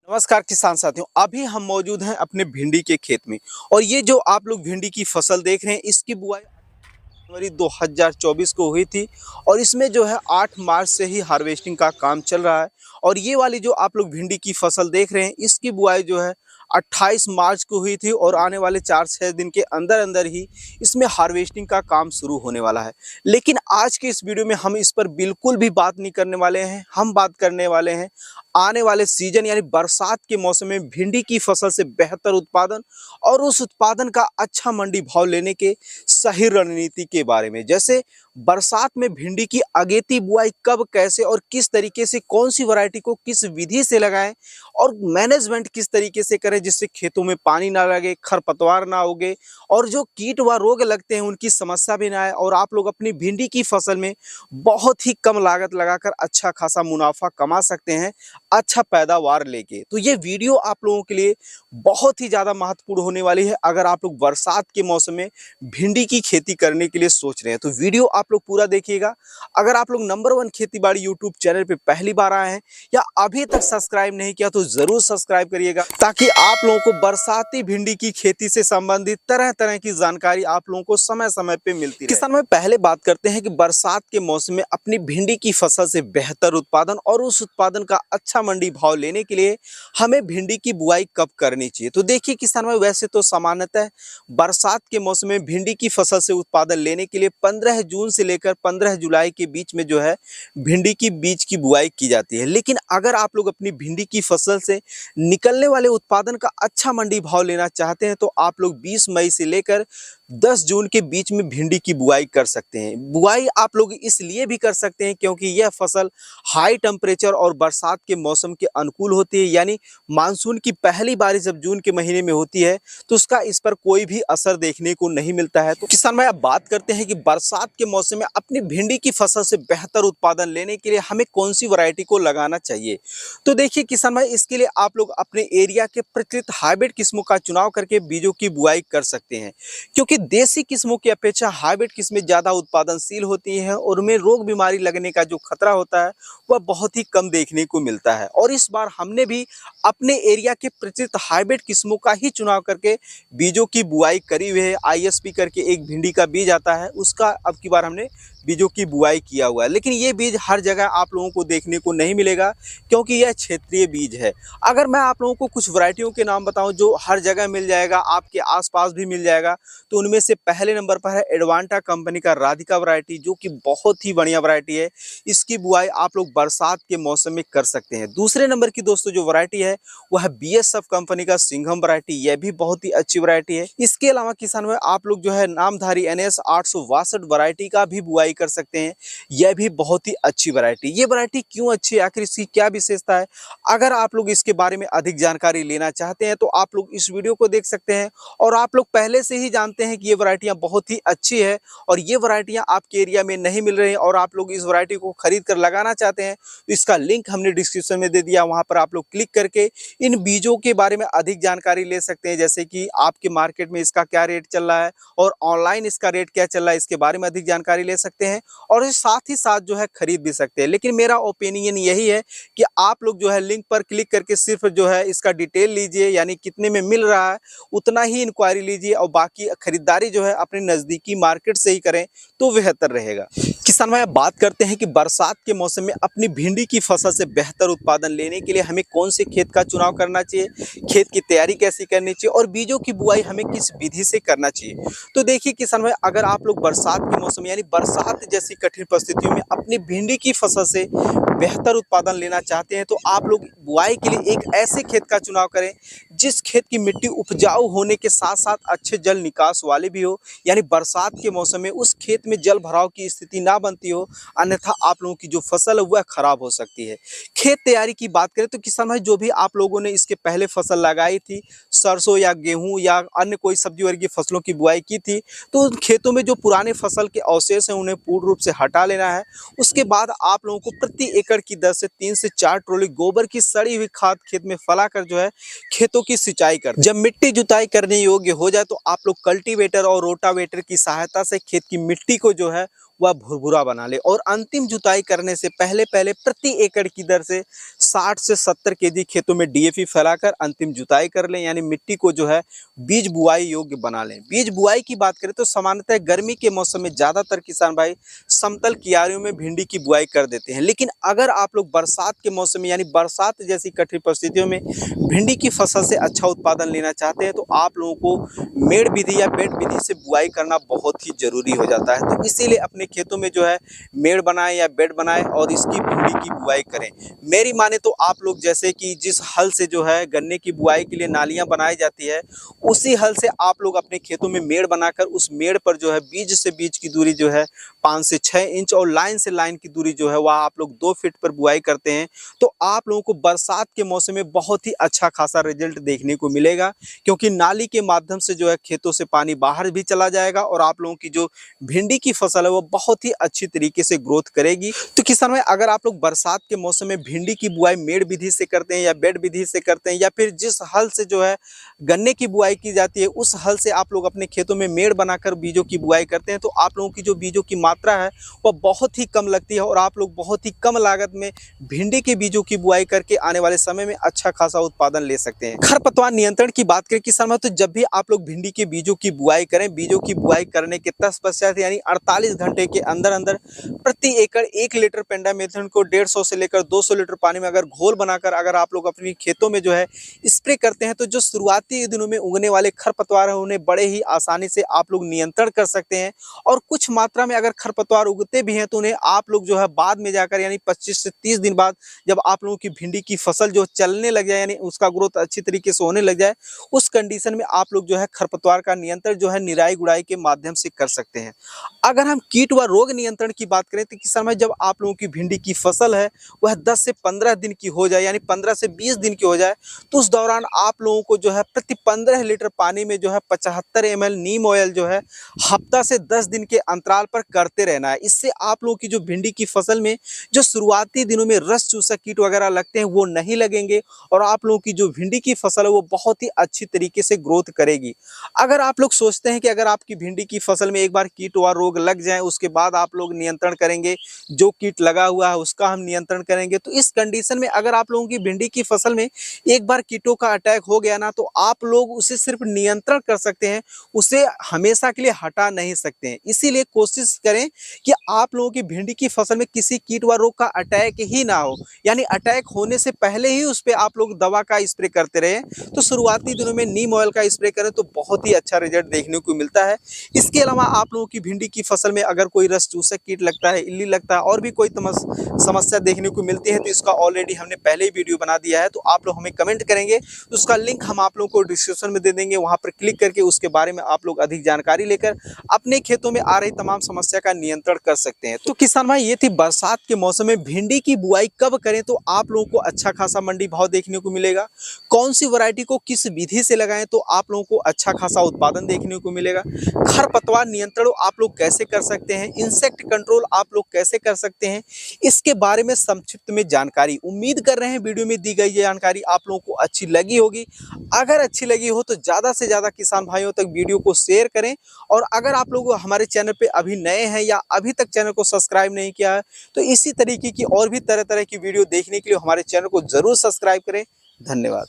नमस्कार किसान साथियों। अभी हम मौजूद हैं अपने भिंडी के खेत में और ये जो आप लोग भिंडी की फसल देख रहे हैं इसकी बुआई जनवरी 2024 को हुई थी और इसमें जो है 8 मार्च से ही हार्वेस्टिंग का काम चल रहा है। और ये वाली जो आप लोग भिंडी की फसल देख रहे हैं इसकी बुआई जो है 28 मार्च को हुई थी और आने वाले 4-6 दिन के अंदर अंदर ही इसमें हार्वेस्टिंग का काम शुरू होने वाला है। लेकिन आज के इस वीडियो में हम इस पर बिल्कुल भी बात नहीं करने वाले हैं। हम बात करने वाले हैं आने वाले सीजन यानी बरसात के मौसम में भिंडी की फसल से बेहतर उत्पादन और उस उत्पादन का अच्छा मंडी भाव लेने के सही रणनीति के बारे में। जैसे बरसात में भिंडी की अगेती बुआई कब, कैसे और किस तरीके से, कौन सी वैरायटी को किस विधि से लगाएं और मैनेजमेंट किस तरीके से करें जिससे खेतों में पानी ना लगे, खरपतवार ना उगे और जो कीट व रोग लगते हैं उनकी समस्या भी ना आए और आप लोग अपनी भिंडी की फसल में बहुत ही कम लागत लगाकर अच्छा खासा मुनाफा कमा सकते हैं, अच्छा पैदावार लेके। तो ये वीडियो आप लोगों के लिए बहुत ही ज़्यादा महत्वपूर्ण होने वाली है अगर आप लोग बरसात के मौसम में भिंडी की खेती करने के लिए सोच रहे हैं। तो वीडियो आप लोग पूरा देखिएगा। अगर आप लोग नंबर 1 खेतीबाड़ी यूट्यूब चैनल पे पहली बार आए हैं या अभी तक सब्सक्राइब नहीं किया तो जरूर सब्सक्राइब करिएगा ताकि आप लोगों को बरसाती भिंडी की खेती से संबंधित तरह तरह की जानकारी आप लोगों को समय समय पे मिलती है। किसान भाई, पहले बात करते हैं कि बरसात के मौसम में अपनी भिंडी की फसल से बेहतर उत्पादन और उस उत्पादन का अच्छा मंडी भाव लेने के लिए हमें भिंडी की बुआई कब करनी चाहिए। तो देखिए किसान भाई, वैसे तो सामान्यतः बरसात के मौसम में भिंडी की फसल से उत्पादन लेने के लिए 15 जून से लेकर 15 जुलाई के बीच में जो है भिंडी की बीज की बुआई की जाती है। लेकिन अगर आप लोग अपनी भिंडी की फसल से निकलने वाले उत्पादन का अच्छा मंडी भाव लेना चाहते हैं तो आप लोग 20 मई से लेकर 10 जून के बीच में भिंडी की बुआई कर सकते हैं। बुआई आप लोग इसलिए भी कर सकते हैं क्योंकि यह फसल हाई टेम्परेचर और बरसात के मौसम के अनुकूल होती है, यानी मानसून की पहली बारिश जब जून के महीने में होती है तो उसका इस पर कोई भी असर देखने को नहीं मिलता है। तो किसान भाई, अब बात करते हैं कि बरसात के मौसम में अपनी भिंडी की फसल से बेहतर उत्पादन लेने के लिए हमें कौन सी वैरायटी को लगाना चाहिए। तो देखिए किसान भाई, इसके लिए आप लोग अपने एरिया के प्रचलित हाइब्रिड किस्मों का चुनाव करके बीजों की बुआई कर सकते हैं क्योंकि देसी किस्मों की अपेक्षा हाइब्रिड किस्में ज़्यादा उत्पादनशील होती हैं और उनमें रोग बीमारी लगने का जो खतरा होता है वह बहुत ही कम देखने को मिलता है। और इस बार हमने भी अपने एरिया के प्रचलित हाइब्रिड किस्मों का ही चुनाव करके बीजों की बुआई करी हुई है। ISP करके एक भिंडी का बीज आता है, उसका अब की बार हमने बीजों की बुआई किया हुआ है। लेकिन ये बीज हर जगह आप लोगों को देखने को नहीं मिलेगा क्योंकि यह क्षेत्रीय बीज है। अगर मैं आप लोगों को कुछ वैरायटियों के नाम बताऊं जो हर जगह मिल जाएगा, आपके आसपास भी मिल जाएगा, तो उनमें से पहले नंबर पर है एडवांटा कंपनी का राधिका वैरायटी, जो कि बहुत ही बढ़िया वैरायटी है। इसकी बुआई आप लोग बरसात के मौसम में कर सकते हैं। दूसरे नंबर की दोस्तों जो वैरायटी है वह है BSF कंपनी का सिंघम वैरायटी, यह भी बहुत ही अच्छी वैरायटी है। इसके अलावा किसान में आप लोग जो है नामधारी NS 862 वैरायटी का भी बुआई कर सकते हैं, यह भी बहुत ही अच्छी वैरायटी। ये वैरायटी क्यों अच्छी है, आखिर इसकी क्या विशेषता है, अगर आप लोग इसके बारे में अधिक जानकारी लेना चाहते हैं तो आप लोग इस वीडियो को देख सकते हैं। और आप लोग पहले से ही जानते हैं कि ये वैरायटियां बहुत ही अच्छी है और ये वैरायटियां आपके एरिया में नहीं मिल रही हैं और आप लोग इस वैरायटी को खरीद कर लगाना चाहते हैं तो इसका लिंक हमने डिस्क्रिप्शन में दे दिया, वहां पर आप लोग क्लिक करके इन बीजों के बारे में अधिक जानकारी ले सकते हैं। जैसे कि आपके मार्केट में इसका क्या रेट चल रहा है और ऑनलाइन इसका रेट क्या चल रहा है, इसके बारे में अधिक जानकारी ले सकते हैं और साथ ही साथ जो है खरीद भी सकते हैं। लेकिन मेरा ओपिनियन यही है कि आप लोग जो है लिंक पर क्लिक करके सिर्फ जो है इसका डिटेल लीजिए, यानी कितने में मिल रहा है उतना ही इंक्वायरी लीजिए और बाकी खरीदारी जो है अपने नज़दीकी मार्केट से ही करें तो बेहतर रहेगा। किसान भाई, बात करते हैं कि बरसात के मौसम में अपनी भिंडी की फसल से बेहतर उत्पादन लेने के लिए हमें कौन से खेत का चुनाव करना चाहिए, खेत की तैयारी कैसे करनी चाहिए और बीजों की बुआई हमें किस विधि से करना चाहिए। तो देखिए किसान भाई, अगर आप लोग बरसात के मौसम यानी बरसात जैसी कठिन परिस्थितियों में अपनी भिंडी की फसल से बेहतर उत्पादन लेना चाहते हैं तो आप लोग बुआई के लिए एक ऐसे खेत का चुनाव करें जिस खेत की मिट्टी उपजाऊ होने के साथ साथ अच्छे जल निकास वाले भी हो, यानी बरसात के मौसम में उस खेत में जल भराव की स्थिति ना बनती हो, अन्यथा आप लोगों की जो फसल है वह खराब हो सकती है। खेत तैयारी की बात करें तो किसान भाई, जो भी आप लोगों ने इसके पहले फसल लगाई थी, सरसों या गेहूं या अन्य कोई सब्जी वर्गीय फसलों की बुआई की थी, तो उन खेतों में जो पुराने फसल के अवशेष हैं उन्हें पूर्ण रूप से हटा लेना है। उसके बाद आप लोगों को प्रति एकड़ की दर से 3 से 4 ट्रॉली गोबर की सड़ी हुई खाद खेत में फैलाकर जो है खेतों की सिंचाई कर, जब मिट्टी जुताई करने योग्य हो जाए तो आप लोग कल्टीवेटर और रोटावेटर की सहायता से खेत की मिट्टी को जो है वह भुरभुरा बना ले। और अंतिम जुताई करने से पहले पहले प्रति एकड़ की दर से 60 से 70 केजी खेतों में डीएपी फैलाकर अंतिम जुताई कर लें, यानी मिट्टी को जो है बीज बुआई योग्य बना लें। बीज बुआई की बात करें तो सामान्यतः गर्मी के मौसम में ज़्यादातर किसान भाई समतल कियारियों में भिंडी की बुआई कर देते हैं, लेकिन अगर आप लोग बरसात के मौसम में यानी बरसात जैसी कठिन परिस्थितियों में भिंडी की फसल से अच्छा उत्पादन लेना चाहते हैं तो आप लोगों को मेड़ विधि या बेड विधि से बुआई करना बहुत ही जरूरी हो जाता है। तो इसीलिए अपने खेतों में जो है मेड़ बनाएं या बेड बनाएं और इसकी भिंडी की बुआई करें। मेरी माने तो आप लोग जैसे कि जिस हल से जो है गन्ने की बुआई के लिए नालियां बनाई जाती है, उसी हल से आप लोग अपने खेतों में मेड़ बनाकर उस मेड़ पर जो है बीज से बीज की दूरी जो है 5 से 6 इंच और लाइन से लाइन की दूरी जो है वह आप लोग 2 फीट पर बुआई करते हैं तो आप लोगों को बरसात के मौसम में बहुत ही अच्छा खासा रिजल्ट देखने को मिलेगा, क्योंकि नाली के माध्यम से जो है खेतों से पानी बाहर भी चला जाएगा और आप लोगों की जो भिंडी की फसल है वो बहुत ही अच्छी तरीके से ग्रोथ करेगी। तो किसान भाई अगर आप लोग बरसात के मौसम में भिंडी की बुआई मेड़ विधि से करते हैं या बेड विधि से करते हैं या फिर जिस हल से जो है गन्ने की बुआई की जाती है उस हल से आप लोग अपने खेतों में मेड़ बनाकर बीजों की बुआई करते हैं तो आप लोगों की जो बीजों की मात्रा है वह बहुत ही कम लगती है और आप लोग बहुत ही कम लागत में भिंडी के बीजों की बुआई करके आने वाले समय में अच्छा खासा उत्पादन ले सकते हैं। खरपतवार नियंत्रण की बात करें किसान भाई तो जब भी आप लोग भिंडी के बीजों की बुआई करें, बीजों की बुआई करने के तत्पश्चात यानी 48 घंटे के अंदर अंदर प्रति एकड़ 1 लीटर पेंडामेथ्रिन को 150 से लेकर 200 लीटर पानी में अगर घोल बनाकर अगर आप लोग अपनी खेतों में जो है स्प्रे करते हैं तो जो शुरुआती दिनों में उगने वाले खरपतवार है उन्हें बड़े ही आसानी से आप लोग नियंत्रण कर सकते हैं। और कुछ मात्रा में अगर खरपतवार उगते भी हैं तो उन्हें आप लोग जो है बाद में जाकर यानी 25 से 30 दिन बाद जब आप लोगों की भिंडी की फसल जो चलने लग जाए यानी उसका ग्रोथ अच्छी तरीके से होने लग जाए उस कंडीशन में आप लोग जो है खरपतवार का नियंत्रण जो है निराई गुड़ाई के माध्यम से कर सकते हैं। अगर हम कीट व रोग नियंत्रण की बात करें तो किसान भाई जब आप लोगों की भिंडी की फसल है वह 10 से 15 दिन की हो जाए यानी 15 से 20 दिन की हो जाए तो उस दौरान आप लोगों को जो है प्रति 15 लीटर पानी में जो है 75 ml नीम ऑयल जो है हफ्ता से 10 दिन के अंतराल पर करते रहना है। इससे आप लोगों की जो भिंडी की फसल में जो शुरुआती दिनों में रस चूसक कीट वगैरह लगते हैं वो नहीं लगेंगे और आप लोगों की जो भिंडी की फसल है वो बहुत ही अच्छी तरीके से ग्रोथ करेगी। अगर आप लोग सोचते हैं कि अगर आपकी भिंडी की फसल में एक बार कीट व रोग लग जाए उसके बाद आप लोग नियंत्रण करेंगे, जो कीट लगा हुआ है उसका हम नियंत्रण करेंगे, तो इस कंडीशन में अगर आप लोगों की भिंडी की फसल में एक बार कीटों का अटैक हो गया ना तो आप लोग उसे सिर्फ नियंत्रण कर सकते हैं, उसे हमेशा के लिए हटा नहीं सकते हैं। इसीलिए कोशिश करें कि आप लोगों की भिंडी की फसल में किसी कीट व रोग का अटैक ही ना हो, यानी अटैक होने से पहले ही उस पर आप लोग दवा का स्प्रे करते रहें। तो शुरुआती दिनों में नीम ऑयल का स्प्रे करें तो बहुत ही अच्छा रिजल्ट देखने को मिलता है। इसके अलावा आप लोगों की भिंडी की फसल में अगर कोई रस चूसक कीट लगता है, इल्ली लगता है और भी कोई समस्या देखने को मिलती है तो इसका ऑलरेडी हमने पहले ही वीडियो बना दिया है, तो आप लोग हमें कमेंट करेंगे उसका लिंक हम आप लोगों को डिस्क्रिप्शन में दे देंगे, वहां पर क्लिक करके उसके बारे में आप लोग अधिक जानकारी लेकर अपने खेतों में आ रही तमाम समस्या का नियंत्रण कर सकते हैं। तो किसान भाई ये थी बरसात के मौसम में भिंडी की बुआई कब करें तो आप लोगों को अच्छा खासा मंडी भाव देखने को मिलेगा, कौन सी वैरायटी को किस विधि से लगाएं तो आप लोगों को अच्छा खासा उत्पादन देखने को मिलेगा, खरपतवार नियंत्रण आप लोग कैसे कर सकते हैं, इंसेक्ट कंट्रोल आप लोग कैसे कर सकते हैं, इसके बारे में संक्षिप्त में जानकारी। उम्मीद कर रहे हैं वीडियो में दी गई ये जानकारी आप लोगों को अच्छी लगी होगी। अगर अच्छी लगी हो तो ज़्यादा से ज़्यादा किसान भाइयों तक वीडियो को शेयर करें और अगर आप लोग हमारे चैनल पे अभी नए हैं या अभी तक चैनल को सब्सक्राइब नहीं किया है तो इसी तरीके की और भी तरह तरह की वीडियो देखने के लिए हमारे चैनल को ज़रूर सब्सक्राइब करें। धन्यवाद।